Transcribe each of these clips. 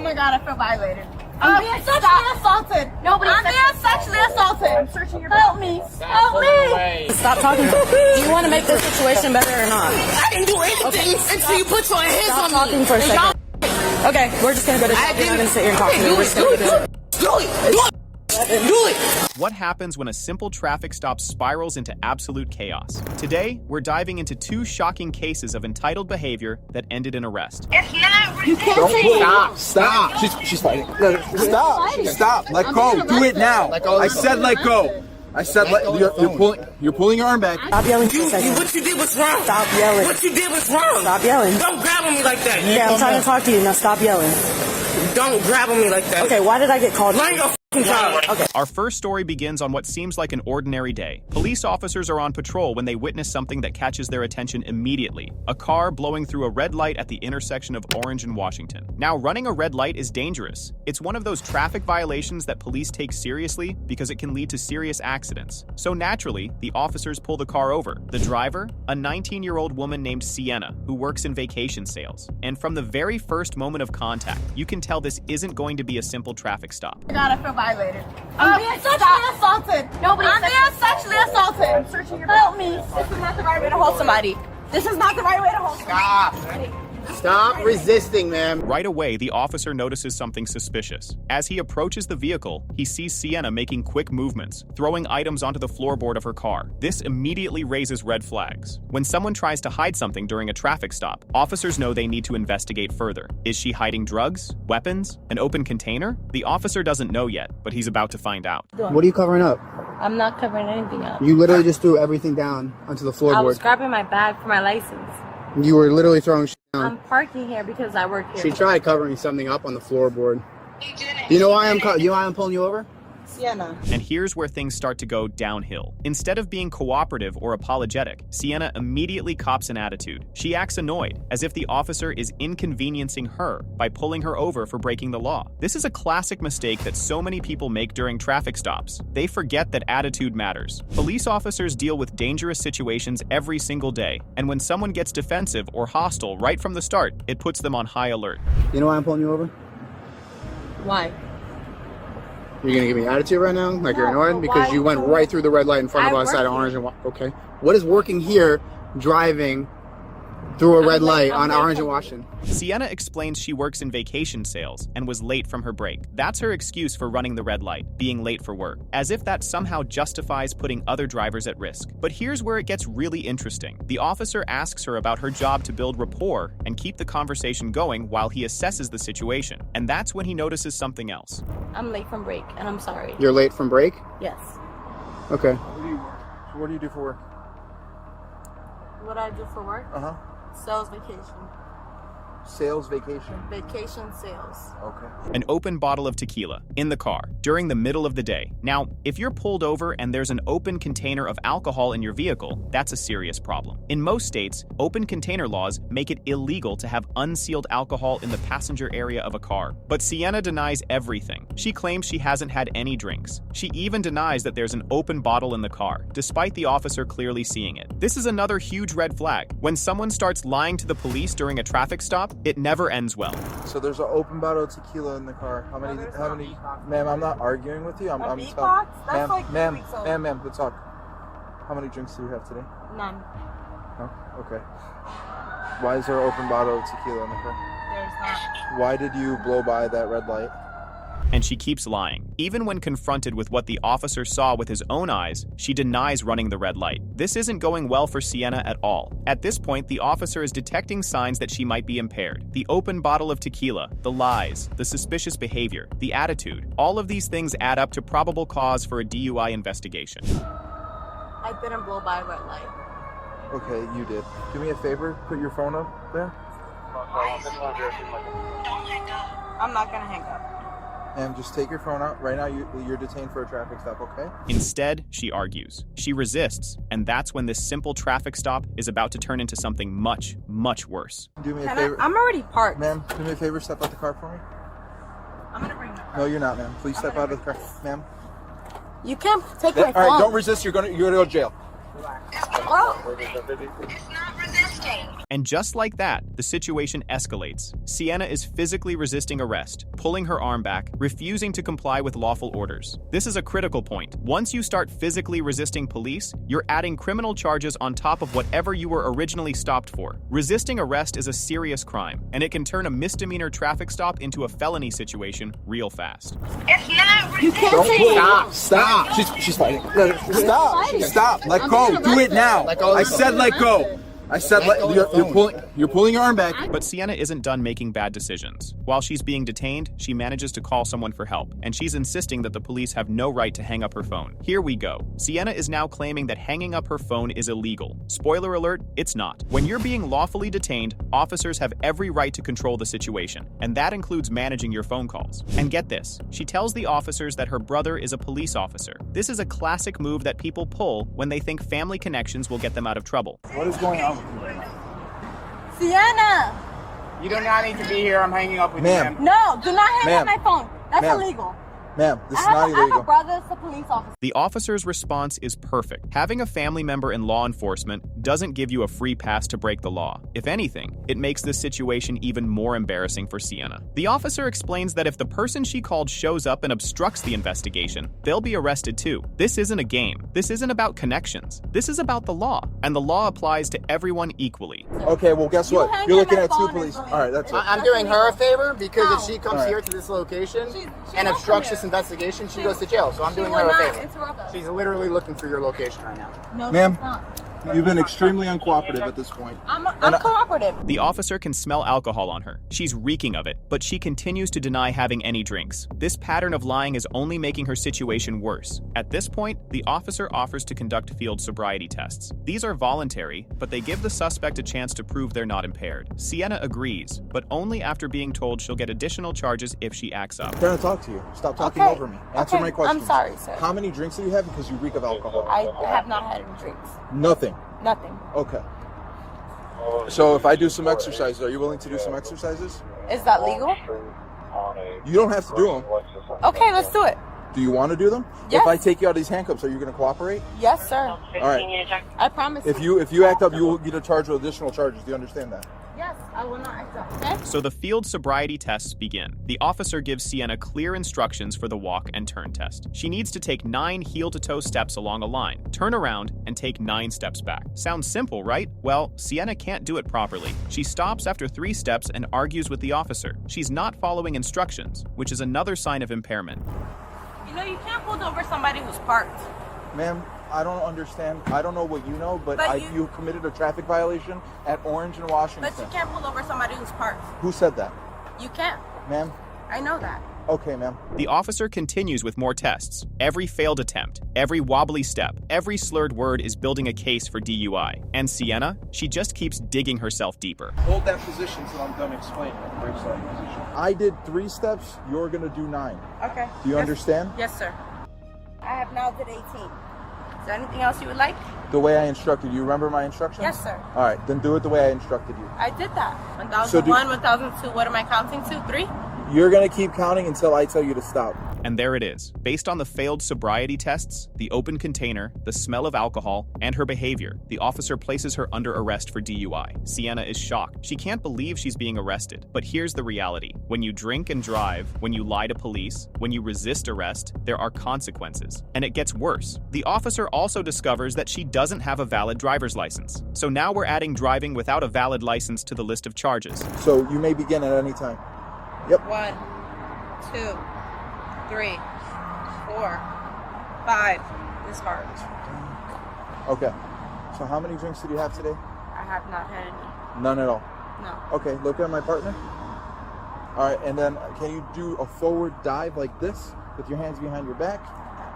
my God, I feel violated. I'm being sexually assaulted. Nobody. I'm being sexually assaulted. I'm searching your Help me. Help me. Stop talking. Do you want to make this situation better or not? I didn't do anything until you put your hands Stop on me. talking for a second. Okay, we're just gonna go to jail. I'm gonna sit here and talk to you. Do it. What happens when a simple traffic stop spirals into absolute chaos? Today, we're diving into two shocking cases of entitled behavior that ended in arrest. It's not ridiculous. Stop. She's fighting. No, stop. Let go. Do it now. I said let go. I said you're pulling your arm back. Stop yelling for a second. What you did was wrong. Stop yelling. What you did was wrong. Stop yelling. Don't grab on me like that. Yeah, I'm trying to talk to you. Now stop yelling. Don't grab on me like that. Okay, why did I get called? Mind your f***ing tongue. Okay. Our first story begins on what seems like an ordinary day. Police officers are on patrol when they witness something that catches their attention immediately. A car blowing through a red light at the intersection of Orange and Washington. Now, running a red light is dangerous. It's one of those traffic violations that police take seriously because it can lead to serious accidents. So naturally, the officers pull the car over. The driver, a 19-year-old woman named Sienna, who works in vacation sales. And from the very first moment of contact, you can tell this isn't going to be a simple traffic stop. Oh my God, I feel violated. I'm being sexually assaulted. Nobody. I'm being sexually assaulted. I'm searching your Help me. This is not the right way to hold somebody. This is not the right way to hold somebody. Stop resisting, ma'am. Right away, the officer notices something suspicious. As he approaches the vehicle, he sees Sienna making quick movements, throwing items onto the floorboard of her car. This immediately raises red flags. When someone tries to hide something during a traffic stop, officers know they need to investigate further. Is she hiding drugs, weapons, an open container? The officer doesn't know yet, but he's about to find out. What are you covering up? I'm not covering anything up. You literally just threw everything down onto the floorboard. I was grabbing my bag for my license. You were literally throwing shit down. I'm parking here because I work here. She tried covering something up on the floorboard. You know why I'm pulling you over? Sienna. And here's where things start to go downhill. Instead of being cooperative or apologetic, Sienna immediately cops an attitude. She acts annoyed, as if the officer is inconveniencing her by pulling her over for breaking the law. This is a classic mistake that so many people make during traffic stops. They forget that attitude matters. Police officers deal with dangerous situations every single day, and when someone gets defensive or hostile right from the start, it puts them on high alert. You know why I'm pulling you over? Why? You're gonna give me attitude right now? Like you're annoyed? Because you went right through the red light in front of us at Orange and okay. What is working here driving through a red light on Orange and Washington? Sienna explains she works in vacation sales and was late from her break. That's her excuse for running the red light, being late for work, as if that somehow justifies putting other drivers at risk. But here's where it gets really interesting. The officer asks her about her job to build rapport and keep the conversation going while he assesses the situation. And that's when he notices something else. I'm late from break, and I'm sorry. You're late from break? Yes. Okay. What do you do for work? What I do for work? Uh-huh. Sales vacation. Sales vacation? Vacation sales. Okay. An open bottle of tequila in the car during the middle of the day. Now, if you're pulled over and there's an open container of alcohol in your vehicle, that's a serious problem. In most states, open container laws make it illegal to have unsealed alcohol in the passenger area of a car. But Sienna denies everything. She claims she hasn't had any drinks. She even denies that there's an open bottle in the car, despite the officer clearly seeing it. This is another huge red flag. When someone starts lying to the police during a traffic stop, it never ends well. So there's an open bottle of tequila in the car. How many, ma'am, I'm not arguing with you. I'm Box? That's like ma'am, 3 weeks old. ma'am, let's talk. How many drinks do you have today? None. No? Okay. Why is there an open bottle of tequila in the car? There's not. Why did you blow by that red light? And she keeps lying. Even when confronted with what the officer saw with his own eyes, she denies running the red light. This isn't going well for Sienna at all. At this point, the officer is detecting signs that she might be impaired. The open bottle of tequila, the lies, the suspicious behavior, the attitude, all of these things add up to probable cause for a DUI investigation. I didn't blow by a red light. Okay, you did. Do me a favor, put your phone up there. I'm not gonna hang up. And just take your phone out. Right now, you're detained for a traffic stop, okay? Instead, she argues. She resists, and that's when this simple traffic stop is about to turn into something much, much worse. Do me a favor. I'm already parked. Ma'am, do me a favor, step out the car for me. I'm gonna bring my car. No, you're not, ma'am. Please step out of the car, ma'am. You can't take my phone. All right, don't resist. You're gonna go to jail. Relax. Oh. It's not resisting. And just like that, the situation escalates. Sienna is physically resisting arrest, pulling her arm back, refusing to comply with lawful orders. This is a critical point. Once you start physically resisting police, you're adding criminal charges on top of whatever you were originally stopped for. Resisting arrest is a serious crime, and it can turn a misdemeanor traffic stop into a felony situation real fast. It's not Don't pull. Stop. She's fighting. Stop. Stop. Let go. Do it now. I said let go. I said you're pulling your arm back. But Sienna isn't done making bad decisions. While she's being detained, she manages to call someone for help, and she's insisting that the police have no right to hang up her phone. Here we go. Sienna is now claiming that hanging up her phone is illegal. Spoiler alert, it's not. When you're being lawfully detained, officers have every right to control the situation, and that includes managing your phone calls. And get this, she tells the officers that her brother is a police officer. This is a classic move that people pull when they think family connections will get them out of trouble. What is going on with you right now? Sienna! You do not need to be here. I'm hanging up with Ma'am. you, ma'am. No, do not hang up Ma'am. my phone. That's Ma'am. illegal. Ma'am, this is I not have a illegal. brother that's a police officer. The officer's response is perfect. Having a family member in law enforcement doesn't give you a free pass to break the law. If anything, it makes this situation even more embarrassing for Sienna. The officer explains that if the person she called shows up and obstructs the investigation, they'll be arrested too. This isn't a game. This isn't about connections. This is about the law, and the law applies to everyone equally. Okay, well, guess what? hang You're up looking my at two phone police. and All right, that's it. I'm doing her a favor because if No. she comes Alright. here to this location She and won't obstructs come this here. investigation, she goes to jail. So I'm She doing will her a not favor. interrupt us. She's literally looking for your location right now. No, Ma'am. she's not. You've been extremely uncooperative at this point. I'm cooperative. The officer can smell alcohol on her. She's reeking of it, but she continues to deny having any drinks. This pattern of lying is only making her situation worse. At this point, the officer offers to conduct field sobriety tests. These are voluntary, but they give the suspect a chance to prove they're not impaired. Sienna agrees, but only after being told she'll get additional charges if she acts up. I'm trying to talk to you. Stop talking Okay. over me. Answer Okay. my questions. I'm sorry, sir. How many drinks do you have? Because you reek of alcohol. I have not had any drinks. Nothing. Nothing. Okay. So if I do some exercises, are you willing to do some exercises? Is that legal? You don't have to do them. Okay, let's do it. Do you want to do them? Yes. If I take you out of these handcuffs, are you going to cooperate? Yes, sir. All right. I promise. If you act up, you will get charged with additional charges. Do you understand that? Yes, I will not act up. Okay. So the field sobriety tests begin. The officer gives Sienna clear instructions for the walk and turn test. She needs to take 9 heel-to-toe steps along a line, turn around, and take 9 steps back. Sounds simple, right? Well, Sienna can't do it properly. She stops after 3 steps and argues with the officer. She's not following instructions, which is another sign of impairment. You know, you can't pull over somebody who's parked. Ma'am, I don't understand. I don't know what you know, but you committed a traffic violation at Orange and Washington. But you can't pull over somebody who's parked. Who said that? You can't. Ma'am? I know that. Okay, ma'am. The officer continues with more tests. Every failed attempt, every wobbly step, every slurred word is building a case for DUI. And Sienna, she just keeps digging herself deeper. Hold that position till I'm done explaining. I did 3 steps. You're going to do 9. Okay. Do you understand? Yes, sir. I have now did 18. Is there anything else you would like? The way I instructed you. Remember my instructions? Yes, sir. All right, then do it the way I instructed you. I did that. So 1001, 1002. What am I counting to? 3? You're going to keep counting until I tell you to stop. And there it is. Based on the failed sobriety tests, the open container, the smell of alcohol, and her behavior, the officer places her under arrest for DUI. Sienna is shocked. She can't believe she's being arrested. But here's the reality. When you drink and drive, when you lie to police, when you resist arrest, there are consequences. And it gets worse. The officer also discovers that she doesn't have a valid driver's license. So now we're adding driving without a valid license to the list of charges. So you may begin at any time. Yep. 1, 2, 3, 4, 5. This hard. Okay. So how many drinks did you have today? I have not had any. None at all. No. Okay, look at my partner. All right, and then can you do a forward dive like this with your hands behind your back?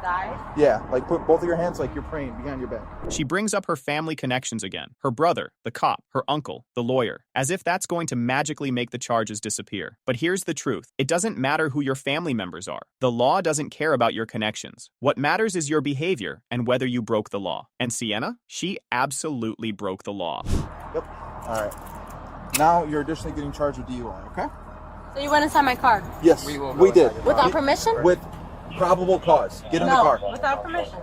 Dive? Yeah, like put both of your hands like you're praying behind your back. She brings up her family connections again. Her brother, the cop, her uncle, the lawyer, as if that's going to magically make the charges disappear. But here's the truth. It doesn't matter who your family members are. The law doesn't care about your connections. What matters is your behavior and whether you broke the law. And Sienna? She absolutely broke the law. Yep. All right. Now you're additionally getting charged with DUI, okay? So you went inside my car? Yes, We will go we did. inside your Without permission? With probable cause. Get in the No, car. without permission.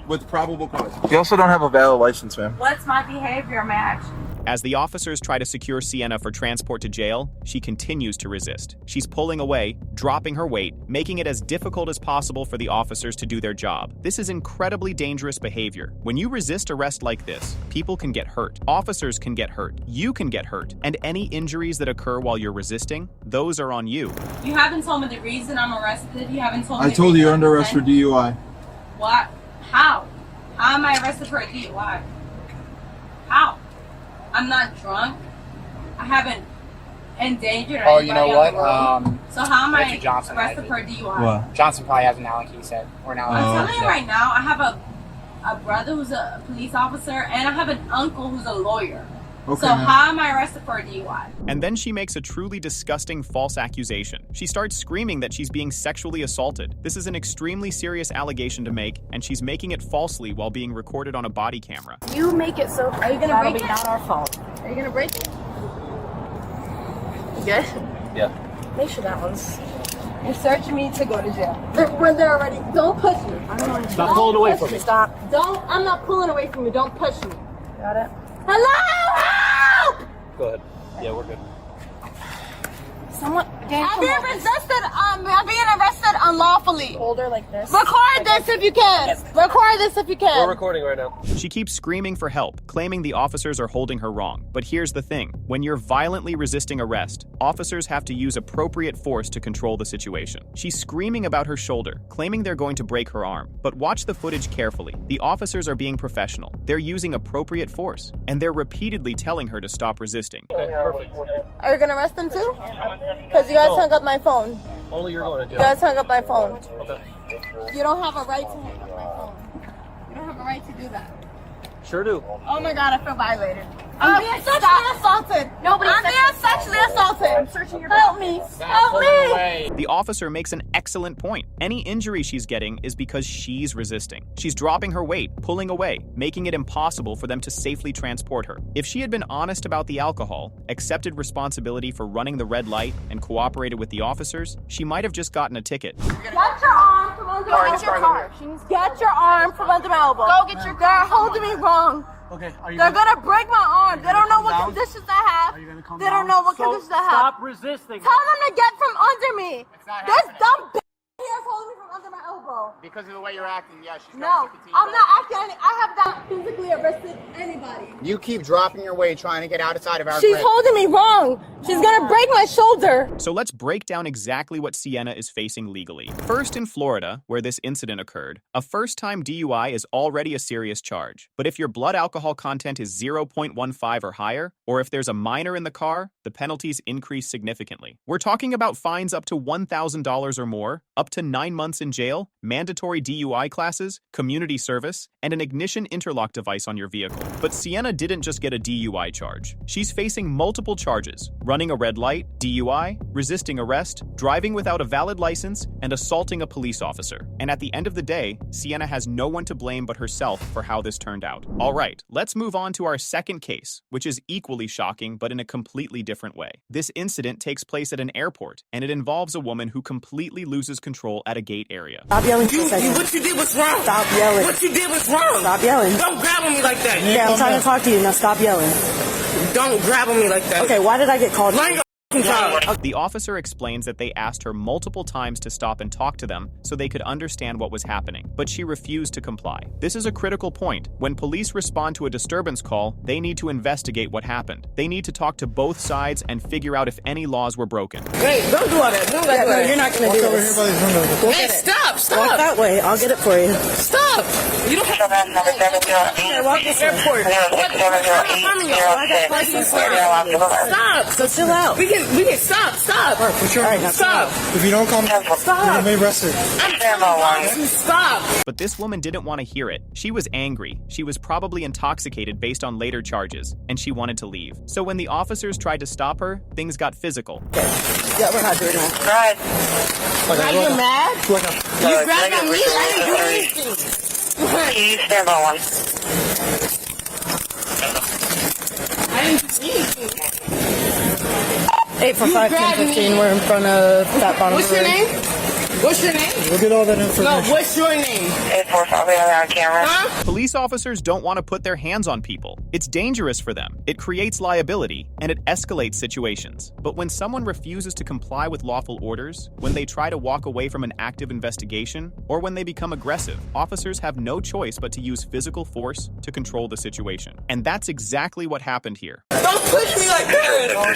With probable cause. You also don't have a valid license, ma'am. What's my behavior, Madge? As the officers try to secure Sienna for transport to jail, she continues to resist. She's pulling away, dropping her weight, making it as difficult as possible for the officers to do their job. This is incredibly dangerous behavior. When you resist arrest like this, people can get hurt. Officers can get hurt. You can get hurt. And any injuries that occur while you're resisting, those are on you. You haven't told me the reason I'm arrested. You haven't told me. I told you you're under arrest for DUI. What? How? How am I arrested for a DUI? How? I'm not drunk. I haven't endangered anybody. Oh, you know what? So how am I Johnson arrested for a DUI? What? Johnson probably has an Allen key set or an Allen. I'm telling you right now, I have a brother who's a police officer, and I have an uncle who's a lawyer. Okay, So man. how am I arrested for a DUI? And then she makes a truly disgusting false accusation. She starts screaming that she's being sexually assaulted. This is an extremely serious allegation to make, and she's making it falsely while being recorded on a body camera. You make it so. Are you gonna break it? Not our fault. Are you gonna break it? You good? Yeah. Make sure that one's. You're searching me to go to jail. When they're already. Don't push me. Stop pulling away from me. Stop. Don't. I'm not pulling away from you. Don't push me. Got it. Hello! Help! Go ahead. Yeah, we're good. Someone. I'm being resisted. I'm being arrested unlawfully. Hold her like this. Record this if you can. Record this if you We're can. recording right now. She keeps screaming for help, claiming the officers are holding her wrong. But here's the thing. When you're violently resisting arrest, officers have to use appropriate force to control the situation. She's screaming about her shoulder, claiming they're going to break her arm. But watch the footage carefully. The officers are being professional. They're using appropriate force. And they're repeatedly telling her to stop resisting. Okay, perfect. Are you gonna arrest them too? Because you guys hung up my phone. Only you're going to You jail. guys hung up my phone. Okay. You don't have a right to hang up my phone. You don't have a right to do that. Sure do. Oh my god, I feel violated. I'm being sexually assaulted. I'm being sexually assaulted. I'm searching your Help me. Help me. The officer makes an excellent point. Any injury she's getting is because she's resisting. She's dropping her weight, pulling away, making it impossible for them to safely transport her. If she had been honest about the alcohol, accepted responsibility for running the red light, and cooperated with the officers, she might have just gotten a ticket. Get your arm from under my elbow. Get your arm from under my elbow. Go get your They're holding me wrong. Okay, are you They're gonna break my arm. They don't know what calm down? conditions I have. Are you gonna calm They don't know what conditions I have. Stop resisting. Tell them to get from under me. not This happening. dumb bitch here is holding me from under my elbow. Because of the way you're acting, yeah, she's going No, to continue. I'm not acting any. I have not physically arrested anybody. You keep dropping your weight trying to get outside of our She's grip. holding me wrong. She's gonna break my shoulder. So let's break down exactly what Sienna is facing legally. First, in Florida, where this incident occurred, a first-time DUI is already a serious charge. But if your blood alcohol content is 0.15 or higher, or if there's a minor in the car, the penalties increase significantly. We're talking about fines up to $1,000 or more, up to 9 months in jail, mandatory DUI classes, community service, and an ignition interlock device on your vehicle. But Sienna didn't just get a DUI charge. She's facing multiple charges: running a red light, DUI, resisting arrest, driving without a valid license, and assaulting a police officer. And at the end of the day, Sienna has no one to blame but herself for how this turned out. All right, let's move on to our second case, which is equally shocking but in a completely different way. This incident takes place at an airport, and it involves a woman who completely loses control at a gate area. Stop yelling for a second. What you did was wrong. Stop yelling. What you did was wrong. Stop yelling. Don't grab on me like that. Okay, I'm trying to talk to you. Now stop yelling. Don't grab on me like that. Okay, why did I get called? Mind your job. The officer explains that they asked her multiple times to stop and talk to them so they could understand what was happening, but she refused to comply. This is a critical point. When police respond to a disturbance call, they need to investigate what happened. They need to talk to both sides and figure out if any laws were broken. Hey, don't do all that. Don't do Yeah, no, that. you're not going to do this. Hey, stop. Walk Stop. that way. I'll get it for you. Stop. You don't have to. Okay, walk this way. Airport. What? Stop. So chill out. We can stop. Stop. All right, now Stop. If you don't calm down, Stop. you may arrest her. Stop. But this woman didn't want to hear it. She was angry. She was probably intoxicated based on later charges, and she wanted to leave. So when the officers tried to stop her, things got physical. Yeah, we're not doing that. Are you mad? You grabbed on me. I didn't do anything. I didn't do anything. 8 for 5, 10, 15. We're in front of that bottom. What's your name? What's your name? We'll get all that information. No, what's your name? 845 on camera. Huh? Police officers don't want to put their hands on people. It's dangerous for them. It creates liability, and it escalates situations. But when someone refuses to comply with lawful orders, when they try to walk away from an active investigation, or when they become aggressive, officers have no choice but to use physical force to control the situation. And that's exactly what happened here. Don't push me like that. I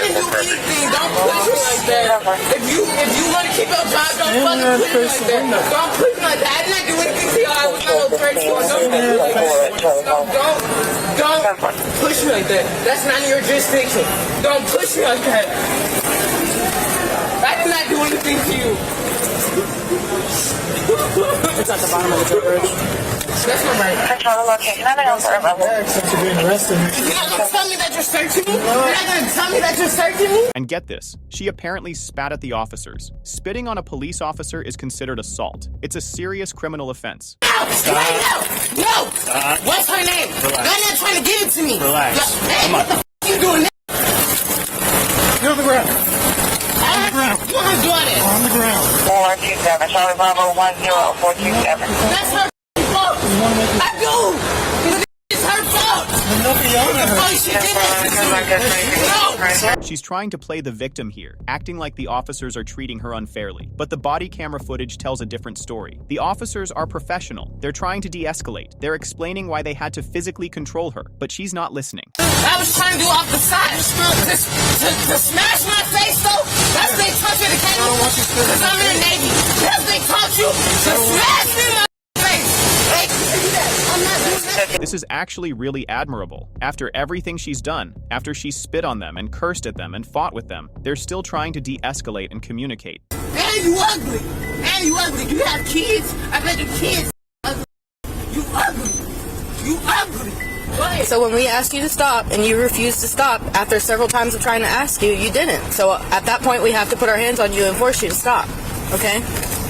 didn't do anything. Don't push me like that. If you want to keep your job, don't fucking push me like that. Don't push me like that. I did not do anything to y'all. I was not no threat to y'all. Don't push me like that. That's not in your jurisdiction. Don't push me like that. I did not do anything to you. It's at the bottom of the dirt bridge. That's not right. Control the location. I'm going to go Since you're being arrested. You're not going to tell me that you're searching me? You're not going to tell me that you're searching me? And get this, she apparently spat at the officers. Spitting on a police officer is considered assault. It's a serious criminal offense. No! No! What's her name? You're not trying to give it to me. Relax. Hey, Come on. what the f*** you doing now? Get on the ground. You want to do that? On the ground. 427. Charlie Bravo 10427. That's her fault. I do. It's her fault. Oh, she did that. No. She's trying to play the victim here, acting like the officers are treating her unfairly. But the body camera footage tells a different story. The officers are professional. They're trying to de-escalate. They're explaining why they had to physically control her, but she's not listening. I was trying to do off the side. To smash my face, though? That's what they taught you to Academy? Because I'm in the Navy. That's what they taught you? To smash me in my face. Like, I'm not doing that. This is actually really admirable. After everything she's done, after she spit on them and cursed at them and fought with them, they're still trying to de-escalate and communicate. And you ugly. And you ugly. You have kids? I bet your kids ugly. You ugly. You ugly. What? So when we asked you to stop and you refused to stop after several times of trying to ask you, you didn't. So at that point, we have to put our hands on you and force you to stop. Okay?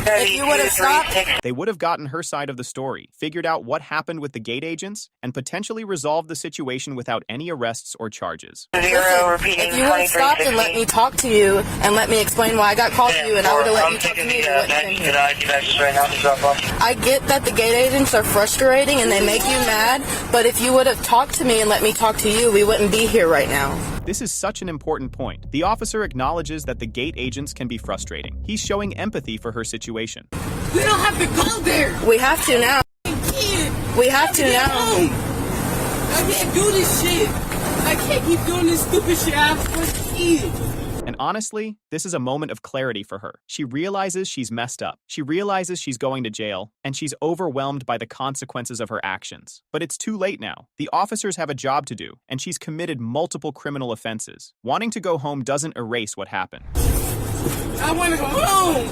If you would have stopped, They would have gotten her side of the story, figured out what happened with the gate agents, and potentially resolved the situation without any arrests or charges. if you would have stopped and let me talk to you and let me explain why I got called to you and I would have let you talk to me, you wouldn't have been here. I get that the gate agents are frustrating and they make you mad, but if you would have talked to me and let me talk to you, we wouldn't be here right now. This is such an important point. The officer acknowledges that the gate agents can be frustrating. He's showing empathy for her situation. We don't have to go there. We have to now. We have to now. I can't do this shit. I can't keep doing this stupid shit. I have a kid. And honestly, this is a moment of clarity for her. She realizes she's messed up. She realizes she's going to jail, and she's overwhelmed by the consequences of her actions. But it's too late now. The officers have a job to do, and she's committed multiple criminal offenses. Wanting to go home doesn't erase what happened. I want to go home.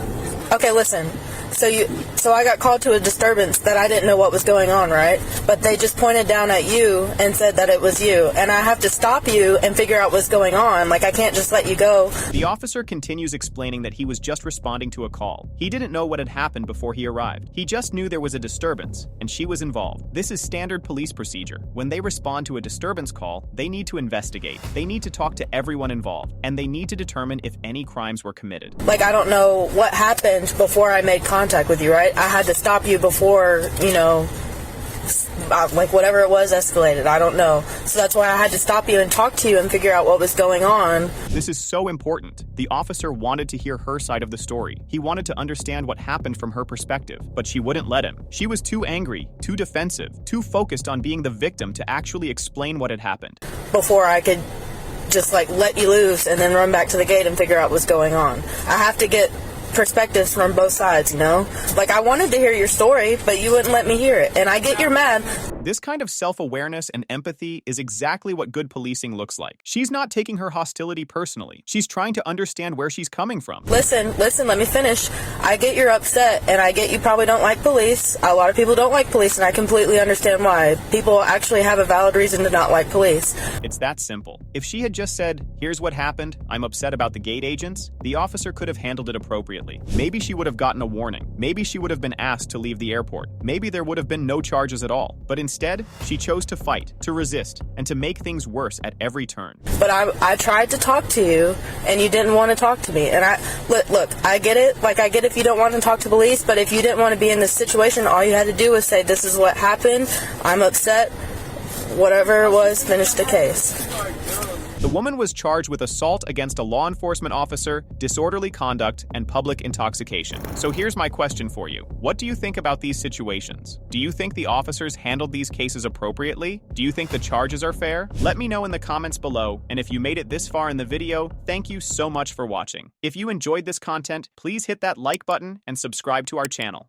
Okay, listen. So I got called to a disturbance that I didn't know what was going on, right? But they just pointed down at you and said that it was you. And I have to stop you and figure out what's going on. Like, I can't just let you go. The officer continues explaining that he was just responding to a call. He didn't know what had happened before he arrived. He just knew there was a disturbance, and she was involved. This is standard police procedure. When they respond to a disturbance call, they need to investigate. They need to talk to everyone involved, and they need to determine if any crimes were committed. Like, I don't know what happened before I made contact with you, right? I had to stop you before, like whatever it was escalated. I don't know. So that's why I had to stop you and talk to you and figure out what was going on. This is so important. The officer wanted to hear her side of the story. He wanted to understand what happened from her perspective, but she wouldn't let him. She was too angry, too defensive, too focused on being the victim to actually explain what had happened. Before I could just like let you loose and then run back to the gate and figure out what's going on. I have to get perspectives from both sides, Like, I wanted to hear your story, but you wouldn't let me hear it. And I get you're mad. This kind of self-awareness and empathy is exactly what good policing looks like. She's not taking her hostility personally. She's trying to understand where she's coming from. Listen, let me finish. I get you're upset, and I get you probably don't like police. A lot of people don't like police, and I completely understand why. People actually have a valid reason to not like police. It's that simple. If she had just said, "Here's what happened, I'm upset about the gate agents," the officer could have handled it appropriately. Maybe she would have gotten a warning. Maybe she would have been asked to leave the airport. Maybe there would have been no charges at all. But Instead, she chose to fight, to resist, and to make things worse at every turn. But I tried to talk to you, and you didn't want to talk to me. And look, I get it. Like, I get if you don't want to talk to police, but if you didn't want to be in this situation, all you had to do was say, this is what happened, I'm upset, whatever it was, finish the case. The woman was charged with assault against a law enforcement officer, disorderly conduct, and public intoxication. So here's my question for you. What do you think about these situations? Do you think the officers handled these cases appropriately? Do you think the charges are fair? Let me know in the comments below, and if you made it this far in the video, thank you so much for watching. If you enjoyed this content, please hit that like button and subscribe to our channel.